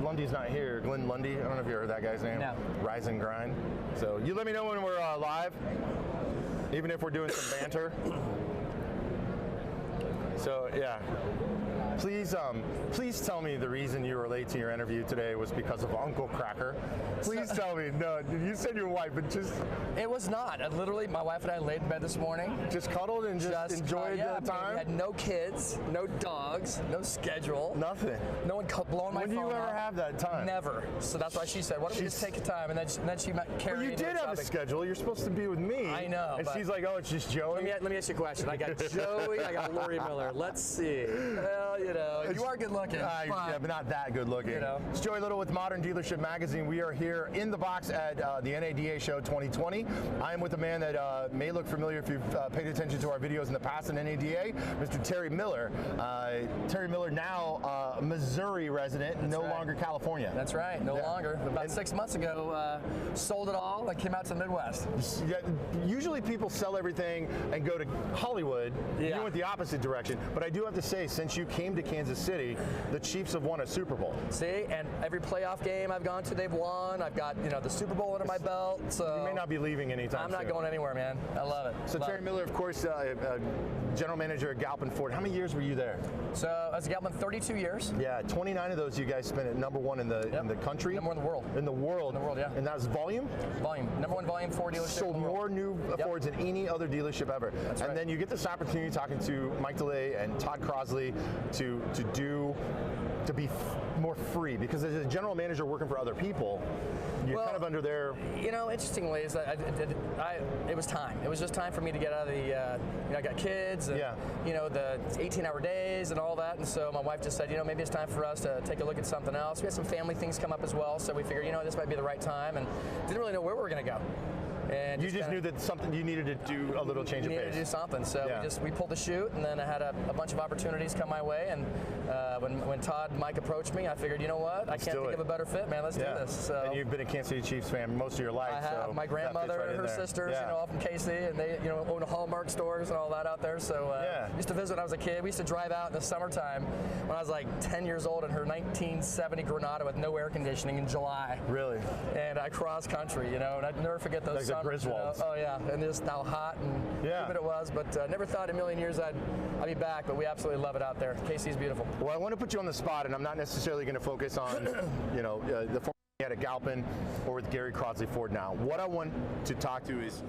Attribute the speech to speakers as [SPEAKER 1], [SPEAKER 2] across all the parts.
[SPEAKER 1] Lundy's not here. Glenn Lundy. I don't know if you heard that guy's name.
[SPEAKER 2] No.
[SPEAKER 1] Rise and Grind. So you let me know when we're live, even if we're doing some banter. So yeah, please tell me the reason you were late to your interview today was because of Uncle Kracker. Please tell me. No, you said your wife, but just.
[SPEAKER 2] It was not. Literally, my wife and I laid in bed this morning.
[SPEAKER 1] Just cuddled and just enjoyed the time?
[SPEAKER 2] We had no kids, no dogs, no schedule.
[SPEAKER 1] Nothing.
[SPEAKER 2] No one blowing my phone.
[SPEAKER 1] When do you ever have that time?
[SPEAKER 2] Never. So that's why she said, why don't we just take a time? And then she met Carrie.
[SPEAKER 1] Well, you did have a schedule. You're supposed to be with me.
[SPEAKER 2] I know.
[SPEAKER 1] And she's like, oh, it's just Joey?
[SPEAKER 2] Let me ask you a question. I got Joey, I got Lori Miller. Let's see. Well, you know, you are good looking.
[SPEAKER 1] Yeah, but not that good looking.
[SPEAKER 2] You know.
[SPEAKER 1] It's Joey Little with Modern Dealership Magazine. We are here in the box at the NADA Show 2020. I am with a man that may look familiar if you've paid attention to our videos in the past in NADA, Mr. Terry Miller. Terry Miller, now Missouri resident, longer California.
[SPEAKER 2] That's right, no longer. About 6 months ago, sold it all and came out to the Midwest.
[SPEAKER 1] Yeah, usually people sell everything and go to Hollywood. You went the opposite direction. But I do have to say, since you came to Kansas City, the Chiefs have won a Super Bowl.
[SPEAKER 2] See, and every playoff game I've gone to, they've won. I've got the Super Bowl under my belt. So
[SPEAKER 1] you may not be leaving anytime soon.
[SPEAKER 2] I'm not going anywhere, man. I love it.
[SPEAKER 1] So Terry Miller, of course, general manager at Galpin Ford. How many years were you there?
[SPEAKER 2] So I was at Galpin 32 years.
[SPEAKER 1] Yeah, 29 of those you guys spent at #1 in the country.
[SPEAKER 2] #1 in the world.
[SPEAKER 1] In the world.
[SPEAKER 2] In the world, yeah.
[SPEAKER 1] And that was volume?
[SPEAKER 2] Volume. #1 volume Ford dealership.
[SPEAKER 1] Sold more new Fords than any other dealership ever.
[SPEAKER 2] That's right.
[SPEAKER 1] And then you get this opportunity talking to Mike DeLay and Todd Crosley to be more free, because as a general manager working for other people, you're kind of under their.
[SPEAKER 2] Interestingly, is that it was time. It was just time for me to get out of the. I got kids, and the 18-hour days and all that, and so my wife just said, maybe it's time for us to take a look at something else. We had some family things come up as well, so we figured, this might be the right time, and didn't really know where we were going to go. And
[SPEAKER 1] you just knew that you needed to do a little change of pace.
[SPEAKER 2] Needed to do something, so we pulled the chute, and then I had a bunch of opportunities come my way, and when Todd and Mike approached me, I figured, you know what, I can't think of a better fit, man. Let's do this. So,
[SPEAKER 1] and you've been a Kansas City Chiefs fan most of your life.
[SPEAKER 2] I have.
[SPEAKER 1] So
[SPEAKER 2] my grandmother and her sisters, all from KC, and they, own Hallmark stores and all that out there. So used to visit when I was a kid. We used to drive out in the summertime when I was like 10 years old in her 1970 Granada with no air conditioning in July.
[SPEAKER 1] Really?
[SPEAKER 2] And I cross country, and I'd never forget those summers. Oh yeah, and just how hot and humid it was. But never thought in a million years I'd be back. But we absolutely love it out there. KC's beautiful.
[SPEAKER 1] Well, I want to put you on the spot, and I'm not necessarily going to focus on the former at a Galpin or with Gary Crosley Ford now. What I want to talk to is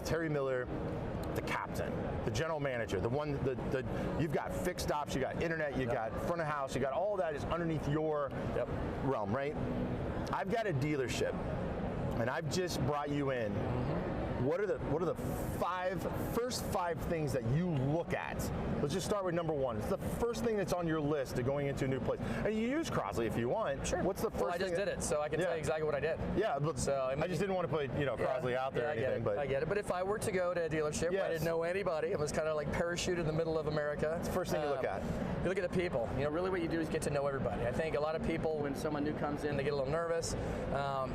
[SPEAKER 1] Terry Miller, the captain, the general manager, the one that you've got fixed ops, you got internet, you got front of house, you got all that is underneath your realm, right? I've got a dealership, and I've just brought you in. What are the first five things that you look at? Let's just start with #1. It's the first thing that's on your list to going into a new place. And you use Crosley if you want.
[SPEAKER 2] Sure.
[SPEAKER 1] What's the first
[SPEAKER 2] I just
[SPEAKER 1] thing
[SPEAKER 2] did it, so I can tell you exactly what I did.
[SPEAKER 1] Yeah, but so, I just didn't want to put Crosley out there or anything.
[SPEAKER 2] I get it. But if I were to go to a dealership where I didn't know anybody, it was kind of like parachute in the middle of America.
[SPEAKER 1] It's the first thing you look at.
[SPEAKER 2] You look at the people. Really what you do is get to know everybody. I think a lot of people, when someone new comes in, they get a little nervous.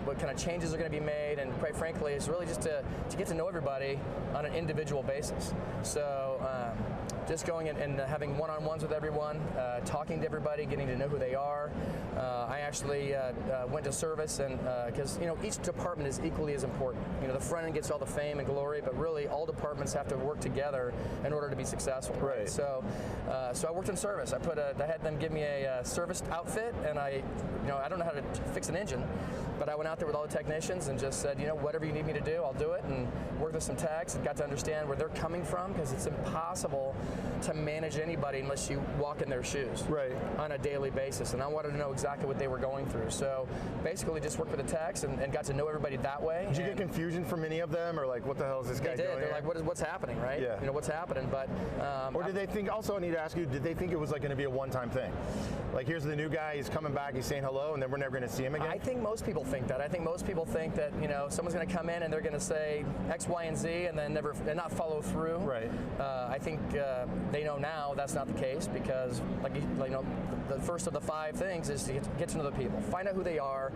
[SPEAKER 2] What kind of changes are going to be made, and quite frankly, it's really just to get to know everybody on an individual basis. So just going and having one-on-ones with everyone, talking to everybody, getting to know who they are. I actually went to service, and because each department is equally as important. The front end gets all the fame and glory, but really all departments have to work together in order to be successful.
[SPEAKER 1] Right.
[SPEAKER 2] So I worked in service. I had them give me a service outfit, and I don't know how to fix an engine, but I went out there with all the technicians and just said, whatever you need me to do, I'll do it, and worked with some techs and got to understand where they're coming from, because it's impossible to manage anybody unless you walk in their shoes on a daily basis. And I wanted to know exactly what they were going through. So basically just worked with the techs and got to know everybody that way.
[SPEAKER 1] Did you get confusion from any of them, or like, what the hell is this guy doing?
[SPEAKER 2] They're like, what's happening, right?
[SPEAKER 1] Yeah.
[SPEAKER 2] What's happening? But
[SPEAKER 1] or did they think, also I need to ask you, did they think it was like going to be a one-time thing? Like, here's the new guy, he's coming back, he's saying hello, and then we're never going to see him again?
[SPEAKER 2] I think most people think that. I think most people think that, someone's going to come in and they're going to say X, Y, and Z and then not follow through.
[SPEAKER 1] Right.
[SPEAKER 2] I think they know now that's not the case, because the first of the 5 things is to get to know the people. Find out who they are,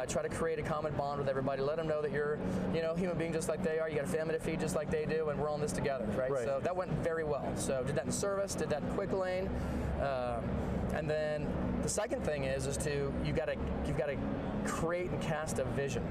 [SPEAKER 2] try to create a common bond with everybody, let them know that you're human being just like they are, you got a family to feed just like they do, and we're all in this together, right? So that went very well. So did that in service, did that in Quick Lane, and then The second thing is you've got to create and cast a vision.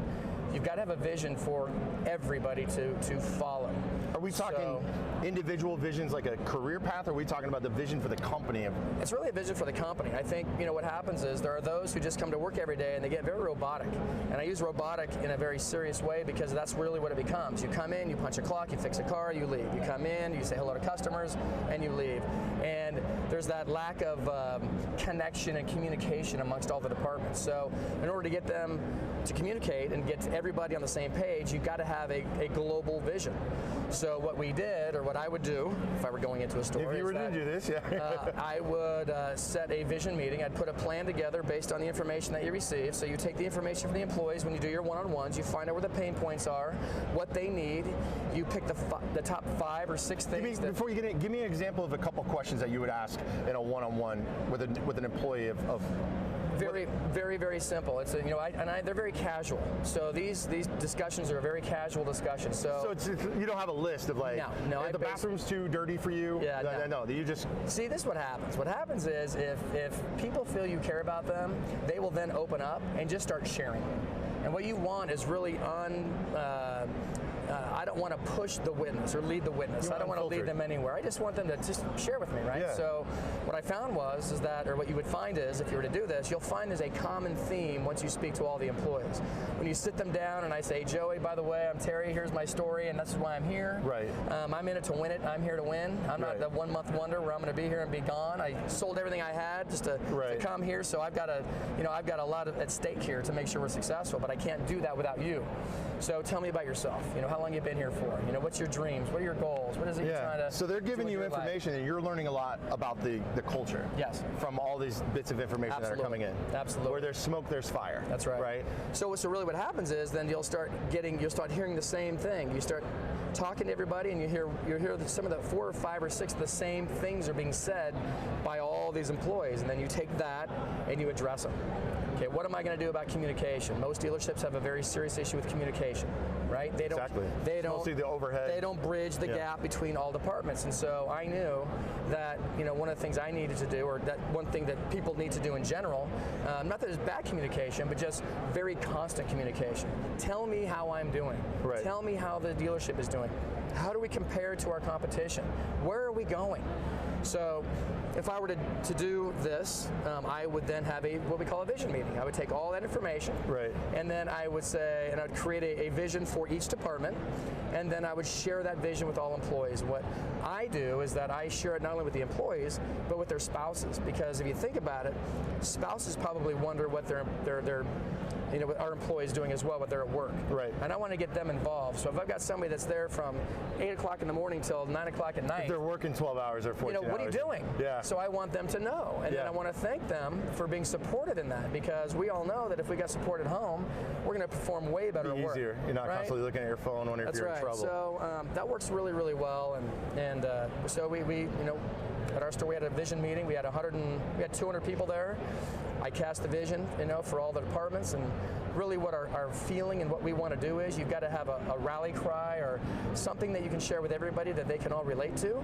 [SPEAKER 2] You've got to have a vision for everybody to follow.
[SPEAKER 1] Are we talking individual visions like a career path, or are we talking about the vision for the company?
[SPEAKER 2] It's really a vision for the company. I think, what happens is there are those who just come to work every day and they get very robotic. And I use robotic in a very serious way because that's really what it becomes. You come in, you punch a clock, you fix a car, you leave. You come in, you say hello to customers, and you leave. And there's that lack of connection and communication amongst all the departments. So in order to get them to communicate and get everybody on the same page, you've got to have a global vision. So what we did, or what I would do, if I were going into a store,
[SPEAKER 1] if you were to do this,
[SPEAKER 2] I would set a vision meeting. I'd put a plan together based on the information that you receive. So you take the information from the employees when you do your one-on-ones, you find out where the pain points are, what they need, you pick the top 5 or 6 things.
[SPEAKER 1] Before you get in, give me an example of a couple questions that you would ask in a one-on-one with an employee of
[SPEAKER 2] Very, very, very simple. It's they're very casual. So these discussions are very casual discussions. So
[SPEAKER 1] you don't have a list of like,
[SPEAKER 2] no,
[SPEAKER 1] the bathroom's too dirty for you.
[SPEAKER 2] Yeah,
[SPEAKER 1] no. You just
[SPEAKER 2] see. This is what happens. What happens is if people feel you care about them, they will then open up and just start sharing. And what you want is really I don't want to push the witness or lead the witness. I don't want to lead them anywhere. I just want them to just share with me, right?
[SPEAKER 1] Yeah.
[SPEAKER 2] So what I found is that, or what you would find is, if you were to do this, you'll find there's a common theme once you speak to all the employees. When you sit them down and I say, Joey, by the way, I'm Terry, here's my story, and that's why I'm here.
[SPEAKER 1] Right.
[SPEAKER 2] I'm in it to win it. I'm here to win. I'm not the 1 month wonder where I'm going to be here and be gone. I sold everything I had just to come here, so I've got a lot at stake here to make sure we're successful, but I can't do that without you. So tell me about yourself. How long you've been here for? What's your dreams? What are your goals? What is it you're trying to?
[SPEAKER 1] So they're giving you information, and you're learning a lot about the culture.
[SPEAKER 2] Yes.
[SPEAKER 1] From all these bits of information that are coming in.
[SPEAKER 2] Absolutely.
[SPEAKER 1] Where there's smoke, there's fire.
[SPEAKER 2] That's right.
[SPEAKER 1] Right.
[SPEAKER 2] So really what happens is then you'll start hearing the same thing. You start talking to everybody, and you hear that some of the 4 or 5 or 6 of the same things are being said by all these employees, and then you take that and you address them. Okay, what am I going to do about communication? Most dealerships have a very serious issue with communication, right? They don't
[SPEAKER 1] mostly the overhead.
[SPEAKER 2] They don't bridge the gap between all departments, and so I knew that one of the things I needed to do, or that one thing that people need to do in general, not that it's bad communication, but just very constant communication. Tell me how I'm doing.
[SPEAKER 1] Right.
[SPEAKER 2] Tell me how the dealership is doing. How do we compare to our competition? Where are we going? So if I were to do this, I would then have what we call a vision meeting. I would take all that information, and then I would say, and I would create a vision for each department, and then I would share that vision with all employees. What I do is that I share it not only with the employees, but with their spouses, because if you think about it, spouses probably wonder what what our employees doing as well, but they're at work.
[SPEAKER 1] Right.
[SPEAKER 2] And I want to get them involved. So if I've got somebody that's there from 8 o'clock in the morning till 9 o'clock at night.
[SPEAKER 1] If they're working 12 hours or 14 hours.
[SPEAKER 2] What are you doing?
[SPEAKER 1] Yeah.
[SPEAKER 2] So I want them to know. And then I want to thank them for being supported in that, because we all know that if we got support at home, we're going to perform way better at work.
[SPEAKER 1] Easier. You're not constantly looking at your phone when you're in trouble.
[SPEAKER 2] So that works really, really well. And so we at our store we had a vision meeting. We had 200 people there. I cast the vision, for all the departments, and really what our feeling and what we want to do is you've got to have a rally cry or something that you can share with everybody that they can all relate to.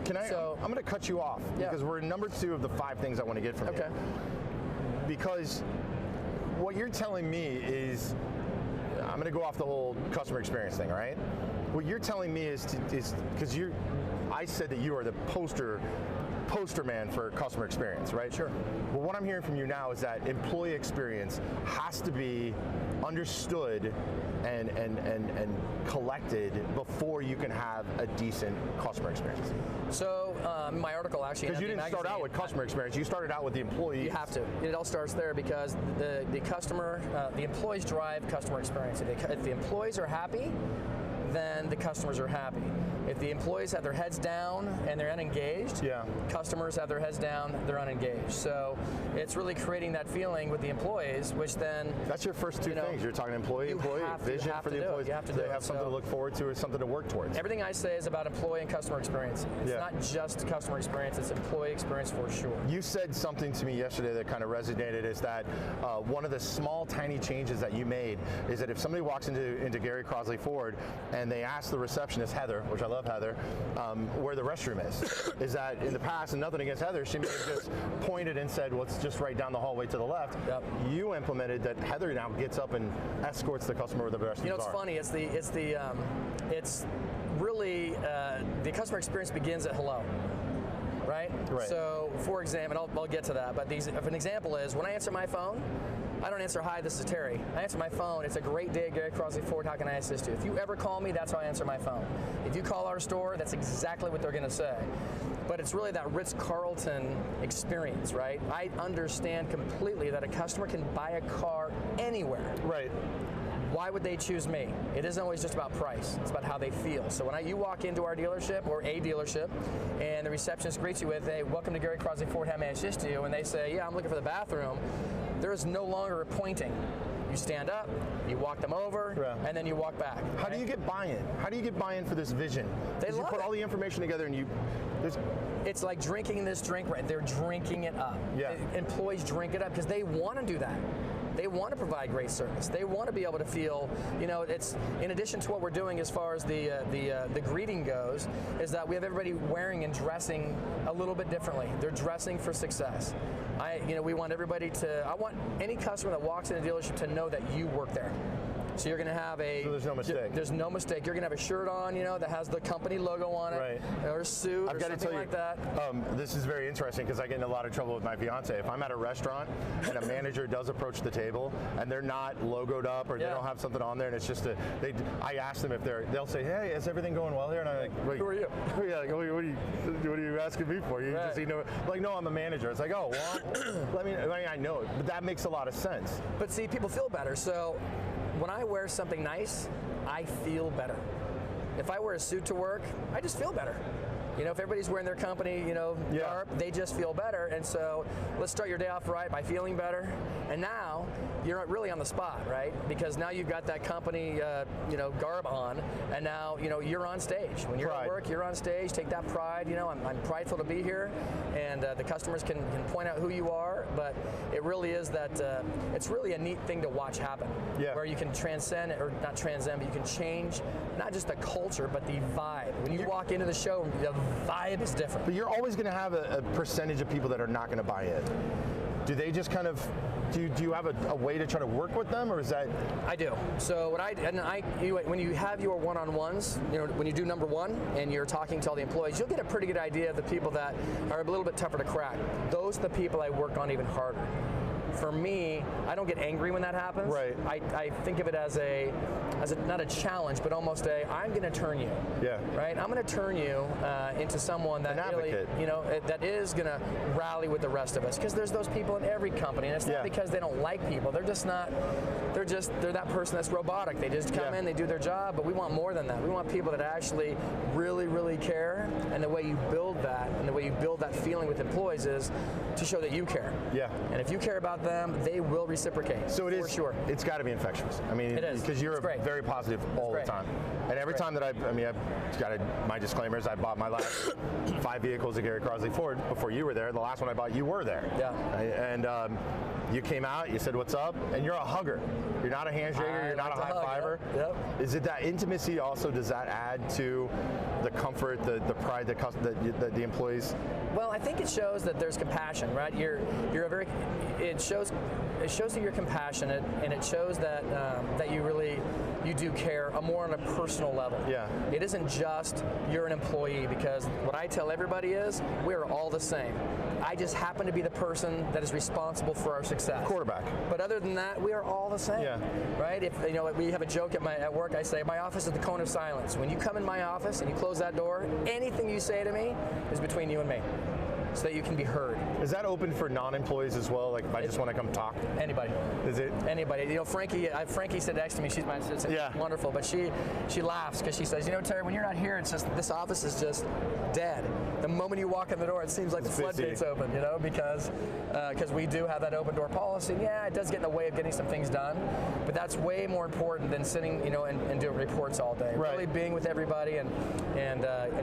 [SPEAKER 1] I'm going to cut you off because we're number 2 of the 5 things I want to get from you. Because what you're telling me is, I'm going to go off the whole customer experience thing, right? What you're telling me is because I said that you are the poster man for customer experience, right?
[SPEAKER 2] Sure.
[SPEAKER 1] Well, what I'm hearing from you now is that employee experience has to be understood and collected before you can have a decent customer experience.
[SPEAKER 2] So my article actually,
[SPEAKER 1] because you didn't start out with customer experience, you started out with the employee.
[SPEAKER 2] You have to. It all starts there because the employees drive customer experience. If the employees are happy, then the customers are happy. If the employees have their heads down and they're unengaged, customers have their heads down, they're unengaged. So it's really creating that feeling with the employees, which then...
[SPEAKER 1] That's your first 2 things. You're talking employee, vision for the employees.
[SPEAKER 2] You have to do
[SPEAKER 1] they have something to look forward to or something to work towards.
[SPEAKER 2] Everything I say is about employee and customer experience. It's not just customer experience, it's employee experience for sure.
[SPEAKER 1] You said something to me yesterday that kind of resonated, is that one of the small, tiny changes that you made is that if somebody walks into Gary Crosley Ford and they ask the receptionist, Heather, which I love love Heather, where the restroom is that in the past, and nothing against Heather, she may have just pointed and said, well, it's just right down the hallway to the left.
[SPEAKER 2] Yep.
[SPEAKER 1] You implemented that Heather now gets up and escorts the customer where the restrooms are.
[SPEAKER 2] You know, it's funny. It's really the customer experience begins at hello. Right? So, for example, and I'll get to that, but an example is when I answer my phone, I don't answer, hi, this is Terry. I answer my phone, it's a great day at Gary Crosley Ford, how can I assist you? If you ever call me, that's how I answer my phone. If you call our store, that's exactly what they're going to say. But it's really that Ritz-Carlton experience, right? I understand completely that a customer can buy a car anywhere.
[SPEAKER 1] Right.
[SPEAKER 2] Why would they choose me? It isn't always just about price. It's about how they feel. So when you walk into our dealership or a dealership and the receptionist greets you with, hey, welcome to Gary Crosley Ford, how may I assist you? And they say, yeah, I'm looking for the bathroom. There is no longer a pointing. You stand up, you walk them over, and then you walk back.
[SPEAKER 1] How do you get buy-in? How do you get buy-in for this vision?
[SPEAKER 2] They love
[SPEAKER 1] you put all the information together and
[SPEAKER 2] it's like drinking this drink, right? They're drinking it up.
[SPEAKER 1] Yeah.
[SPEAKER 2] Employees drink it up because they want to do that. They want to provide great service. They want to be able to feel, it's in addition to what we're doing as far as the greeting goes, is that we have everybody wearing and dressing a little bit differently. They're dressing for success. We want everybody I want any customer that walks in a dealership to know that you work there. So you're going to have
[SPEAKER 1] So there's no mistake.
[SPEAKER 2] There's no mistake. You're going to have a shirt on, that has the company logo on it,
[SPEAKER 1] right.
[SPEAKER 2] or a suit, or something like that.
[SPEAKER 1] This is very interesting because I get in a lot of trouble with my fiance. If I'm at a restaurant and a manager does approach the table and they're not logoed up or they don't have something on there, and it's just I ask them if they'll say, hey, is everything going well here? And I'm like, wait,
[SPEAKER 2] who are you?
[SPEAKER 1] Yeah, like, what are you asking me for? Like, no, I'm a manager. It's like, oh, well, I know it, but that makes a lot of sense.
[SPEAKER 2] But see, people feel better. So when I wear something nice, I feel better. If I wear a suit to work, I just feel better. If everybody's wearing their company, garb, they just feel better. And so let's start your day off right by feeling better. And now you're really on the spot, right? Because now you've got that company, garb on, and now, you're on stage. When you're at work, you're on stage. Take that pride. I'm prideful to be here, and the customers can point out who you are. But it really is that it's really a neat thing to watch happen, where you can transcend, or not transcend, but you can change not just the culture, but the vibe. When you walk into the showroom, the vibe is different.
[SPEAKER 1] But you're always going to have a percentage of people that are not going to buy in. Do they just kind of, do you have a way to try to work with them, or is that?
[SPEAKER 2] I do. So when you have your one-on-ones, when you do number one and you're talking to all the employees, you'll get a pretty good idea of the people that are a little bit tougher to crack. Those are the people I work on even harder. For me, I don't get angry when that happens.
[SPEAKER 1] Right.
[SPEAKER 2] I think of it as not a challenge, but almost I'm going to turn you.
[SPEAKER 1] Yeah.
[SPEAKER 2] Right. I'm going to turn you into someone that really, that is going to rally with the rest of us. Because there's those people in every company, and it's not because they don't like people. They're just not. They're that person that's robotic. They just come in, they do their job. But we want more than that. We want people that actually really, really care. And the way you build that, and the way you build that feeling with employees is to show that you care.
[SPEAKER 1] Yeah.
[SPEAKER 2] And if you care about them, they will reciprocate.
[SPEAKER 1] So it is.
[SPEAKER 2] For sure.
[SPEAKER 1] It's got to be infectious. I mean, because you're very positive all the time. And every time that I've got my disclaimers. I bought my last 5 vehicles at Gary Crosley Ford before you were there. The last one I bought, you were there.
[SPEAKER 2] Yeah.
[SPEAKER 1] And you came out, you said, what's up? And you're a hugger. You're not a handshaker. You're not a high fiver.
[SPEAKER 2] Yep.
[SPEAKER 1] Is it that intimacy also? Does that add to the comfort, the pride that the employees?
[SPEAKER 2] Well, I think it shows that there's compassion, right? It shows that you're compassionate, and it shows that that you do care more on a personal level.
[SPEAKER 1] Yeah.
[SPEAKER 2] It isn't just you're an employee, because what I tell everybody is we're all the same. I just happen to be the person that is responsible for our success.
[SPEAKER 1] Quarterback.
[SPEAKER 2] But other than that, we are all the same.
[SPEAKER 1] Yeah.
[SPEAKER 2] Right? If we have a joke at work, I say my office is the cone of silence. When you come in my office and you close that door, anything you say to me is between you and me, so that you can be heard.
[SPEAKER 1] Is that open for non-employees as well? Like if I just want to come talk?
[SPEAKER 2] Anybody.
[SPEAKER 1] Is it?
[SPEAKER 2] Anybody. Frankie sat next to me. She's my assistant.
[SPEAKER 1] Yeah.
[SPEAKER 2] Wonderful. But she laughs because she says, Terry, when you're not here, it's just this office is just dead. The moment you walk in the door, it seems like the floodgates open. Because we do have that open door policy. And yeah, it does get in the way of getting some things done, but that's way more important than sitting, and doing reports all day.
[SPEAKER 1] Right.
[SPEAKER 2] Really being with everybody and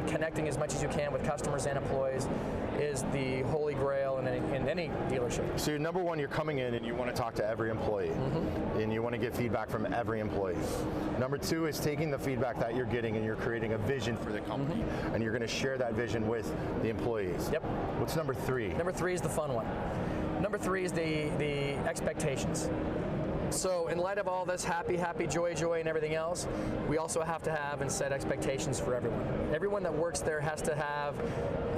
[SPEAKER 2] connecting as much as you can with customers and employees. is the holy grail in any dealership.
[SPEAKER 1] So number one, you're coming in and you want to talk to every employee, and you want to get feedback from every employee. Number two is taking the feedback that you're getting and you're creating a vision for the company, and you're going to share that vision with the employees.
[SPEAKER 2] Yep.
[SPEAKER 1] What's number three?
[SPEAKER 2] Number three is the fun one. Number three is the expectations. So in light of all this happy, joy, and everything else, we also have to have and set expectations for everyone. Everyone that works there has to have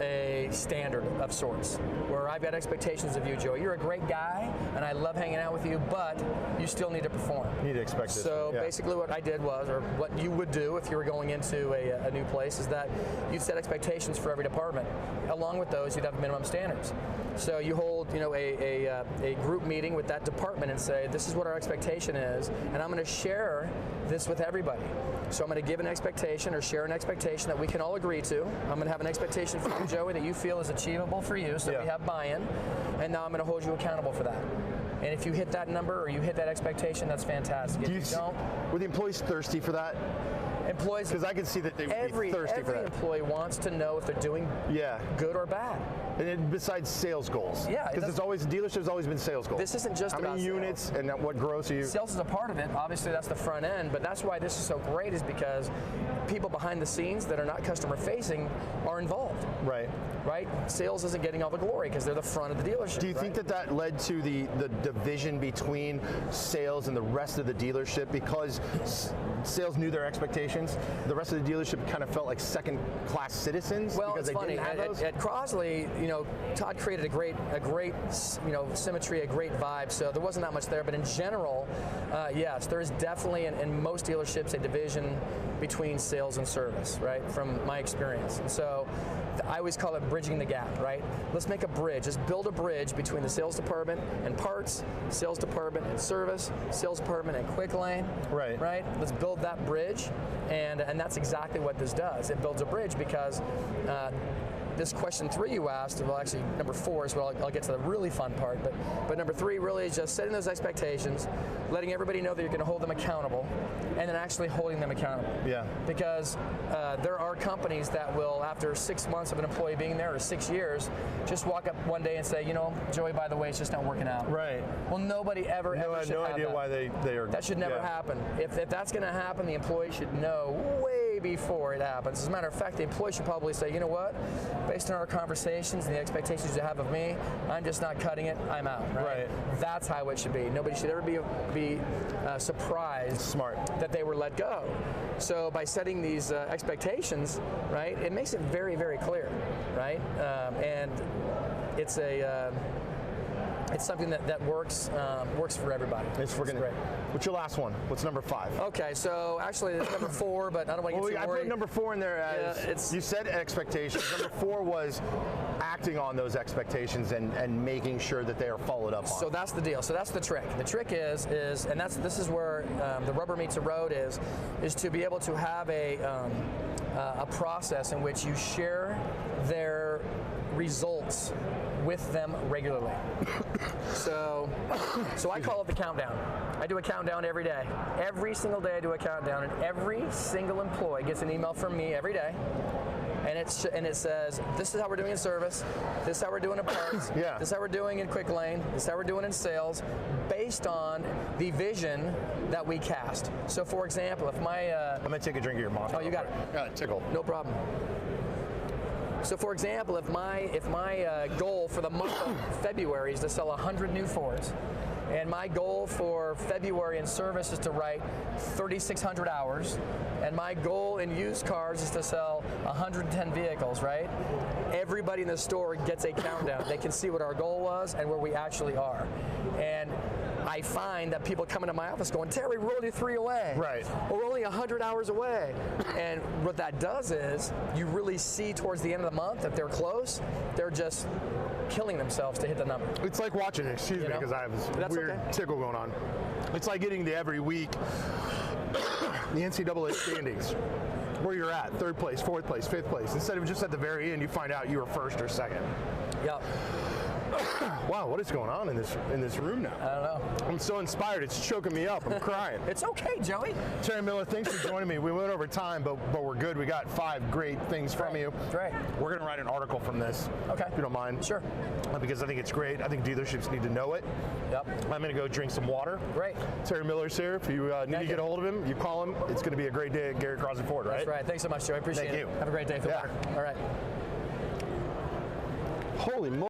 [SPEAKER 2] a standard of sorts, where I've got expectations of you, Joey. You're a great guy, and I love hanging out with you, but you still need to perform.
[SPEAKER 1] You need to expect this.
[SPEAKER 2] So basically what I did was, or what you would do if you were going into a new place, is that you'd set expectations for every department. Along with those, you'd have minimum standards. So you hold, a group meeting with that department and say, this is what our expectation is, and I'm going to share this with everybody. So I'm going to give an expectation or share an expectation that we can all agree to. I'm going to have an expectation for you, Joey, that you feel is achievable for you, so we have buy-in, and now I'm going to hold you accountable for that. And if you hit that number or you hit that expectation, that's fantastic. If you don't,
[SPEAKER 1] were the employees thirsty for that?
[SPEAKER 2] Employees,
[SPEAKER 1] because I can see that they would be thirsty for that.
[SPEAKER 2] Every employee wants to know if they're doing good or bad.
[SPEAKER 1] And then besides sales goals.
[SPEAKER 2] Yeah.
[SPEAKER 1] Because it's always, dealership's always been sales goals.
[SPEAKER 2] This isn't just
[SPEAKER 1] how
[SPEAKER 2] about
[SPEAKER 1] many units
[SPEAKER 2] sales.
[SPEAKER 1] And what gross are you?
[SPEAKER 2] Sales is a part of it. Obviously, that's the front end, but that's why this is so great, is because people behind the scenes that are not customer facing are involved.
[SPEAKER 1] Right.
[SPEAKER 2] Right? Sales isn't getting all the glory because they're the front of the dealership.
[SPEAKER 1] Do you think that led to the division between sales and the rest of the dealership, because sales knew their expectations? The rest of the dealership kind of felt like second-class citizens because
[SPEAKER 2] it's
[SPEAKER 1] they didn't have those?
[SPEAKER 2] At Crosley, Todd created a great symmetry, a great vibe. So there wasn't that much there, but in general, yes, there is definitely in most dealerships a division between sales and service, right? From my experience, and so I always call it bridging the gap, right? Let's make a bridge. Let's build a bridge between the sales department and parts, sales department and service, sales department and quick lane.
[SPEAKER 1] Right.
[SPEAKER 2] Right. Let's build that bridge, and that's exactly what this does. It builds a bridge because. This question 3 you asked, well, actually number 4 is where I'll get to the really fun part, but number 3 really is just setting those expectations, letting everybody know that you're going to hold them accountable, and then actually holding them accountable.
[SPEAKER 1] Yeah.
[SPEAKER 2] Because there are companies that will, after 6 months of an employee being there, or 6 years, just walk up one day and say, Joey, by the way, it's just not working out.
[SPEAKER 1] Right.
[SPEAKER 2] Well, nobody ever should have
[SPEAKER 1] no idea
[SPEAKER 2] that.
[SPEAKER 1] Why they are.
[SPEAKER 2] That should never happen. If that's going to happen, the employee should know way before it happens. As a matter of fact, the employee should probably say, you know what, based on our conversations and the expectations you have of me, I'm just not cutting it, I'm out. Right? That's how it should be. Nobody should ever be surprised that they were let go. So by setting these expectations, right, it makes it very, very clear, right? And it's something that works for everybody.
[SPEAKER 1] Great. What's your last one? What's number 5?
[SPEAKER 2] Okay, so actually it's number 4, but I don't want to get too worried.
[SPEAKER 1] I put number 4 in there as you said expectations. Number 4 was acting on those expectations and making sure that they are followed up on.
[SPEAKER 2] So that's the deal. So that's the trick. The trick is and this is where the rubber meets the road is to be able to have a process in which you share their results with them regularly. So I call it the countdown. I do a countdown every day. Every single day I do a countdown, and every single employee gets an email from me every day. And it says, this is how we're doing in service, this is how we're doing in parts, this is how we're doing in quick lane, this is how we're doing in sales, based on the vision that we cast. So for example, if my...
[SPEAKER 1] I'm going to take a drink of your Monster.
[SPEAKER 2] Oh, you got it.
[SPEAKER 1] Yeah, tickle.
[SPEAKER 2] No problem. So for example, if my goal for the month of February is to sell 100 new Fords, and my goal for February in service is to write 3,600 hours, and my goal in used cars is to sell 110 vehicles, right? Everybody in the store gets a countdown. They can see what our goal was and where we actually are. And I find that people come into my office going, Terry, we're only 3 away.
[SPEAKER 1] Right.
[SPEAKER 2] Or we're only 100 hours away. And what that does is you really see towards the end of the month, if they're close, they're just killing themselves to hit the number.
[SPEAKER 1] It's like watching, excuse me, because I have this weird tickle going on. It's like getting to every week the NCAA standings, where you're at, 3rd place, 4th place, 5th place. Instead of just at the very end, you find out you were 1st or 2nd.
[SPEAKER 2] Yep.
[SPEAKER 1] Well, Wow, what is going on in this room now?
[SPEAKER 2] I don't know.
[SPEAKER 1] I'm so inspired. It's choking me up. I'm crying.
[SPEAKER 2] It's okay, Joey.
[SPEAKER 1] Terry Miller, thanks for joining me. We went over time, but we're good. We got 5 great things from you.
[SPEAKER 2] Great.
[SPEAKER 1] We're going to write an article from this.
[SPEAKER 2] Okay.
[SPEAKER 1] If you don't mind.
[SPEAKER 2] Sure.
[SPEAKER 1] Because I think it's great. I think dealerships need to know it.
[SPEAKER 2] Yep.
[SPEAKER 1] I'm going to go drink some water.
[SPEAKER 2] Great.
[SPEAKER 1] Terry Miller's here. If you need to get a hold of him, you call him. It's going to be a great day at Gary Crosby Ford, right?
[SPEAKER 2] That's right. Thanks so much, Joey. I appreciate it.
[SPEAKER 1] Thank you.
[SPEAKER 2] Have a great day. Feel
[SPEAKER 1] Yeah.
[SPEAKER 2] better. All right.
[SPEAKER 1] Holy moly.